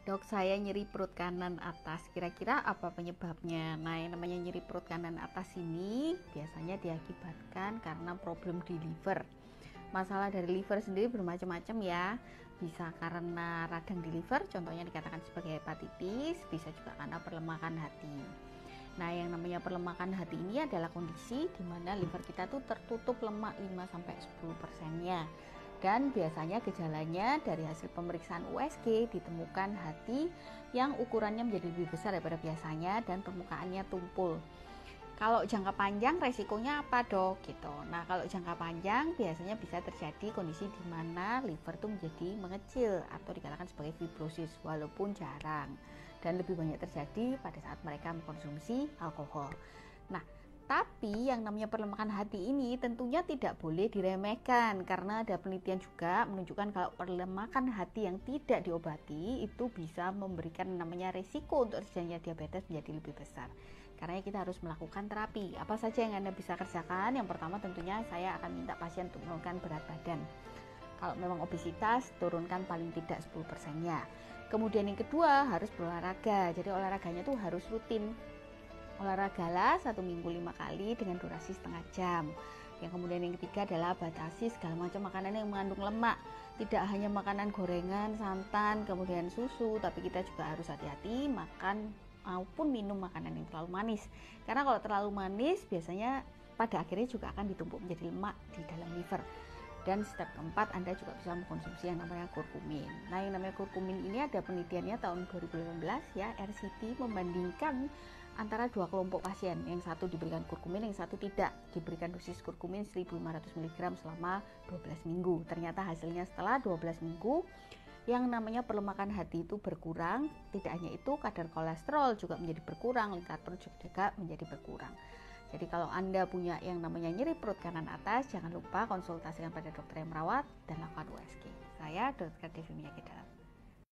Dok, saya nyeri perut kanan atas. Kira-kira apa penyebabnya? Nah, yang namanya nyeri perut kanan atas ini biasanya diakibatkan karena problem di liver. Masalah dari liver sendiri bermacam-macam ya. Bisa karena radang di liver, contohnya dikatakan sebagai hepatitis, bisa juga karena perlemakan hati. Nah, yang namanya perlemakan hati ini adalah kondisi di mana liver kita tuh tertutup lemak 5-10%-nya. Dan biasanya gejalanya dari hasil pemeriksaan USG ditemukan hati yang ukurannya menjadi lebih besar daripada biasanya dan permukaannya tumpul. Kalau jangka panjang resikonya apa dok? Gitu. Nah, kalau jangka panjang biasanya bisa terjadi kondisi di mana liver itu menjadi mengecil atau dikatakan sebagai fibrosis walaupun jarang dan lebih banyak terjadi pada saat mereka mengkonsumsi alkohol. Nah, tapi yang namanya perlemakan hati ini tentunya tidak boleh diremehkan karena ada penelitian juga menunjukkan kalau perlemakan hati yang tidak diobati itu bisa memberikan namanya resiko untuk terjadinya diabetes menjadi lebih besar. Karena kita harus melakukan terapi. Apa saja yang Anda bisa kerjakan? Yang pertama tentunya saya akan minta pasien untuk menurunkan berat badan. Kalau memang obesitas, turunkan paling tidak 10%-nya. Kemudian yang kedua harus berolahraga. Jadi olahraganya tuh harus rutin. Olahragalah 1 minggu 5 kali dengan durasi setengah jam. Yang kemudian yang ketiga adalah batasi segala macam makanan yang mengandung lemak. Tidak hanya makanan gorengan, santan, kemudian susu, tapi kita juga harus hati-hati makan maupun minum makanan yang terlalu manis. Karena kalau terlalu manis biasanya pada akhirnya juga akan ditumpuk menjadi lemak di dalam liver. Dan step keempat, Anda juga bisa mengkonsumsi yang namanya kurkumin. Nah, yang namanya kurkumin ini ada penelitiannya tahun 2018 ya, RCT membandingkan antara dua kelompok pasien. Yang satu diberikan kurkumin, yang satu tidak. Diberikan dosis kurkumin 1500 mg selama 12 minggu. Ternyata hasilnya setelah 12 minggu, yang namanya perlemakan hati itu berkurang. Tidak hanya itu, kadar kolesterol juga menjadi berkurang, lingkar perut juga menjadi berkurang. Jadi kalau Anda punya yang namanya nyeri perut kanan atas, jangan lupa konsultasikan pada dokter yang merawat dan lakukan USG. Saya Dr. Devi Miyake Dalam.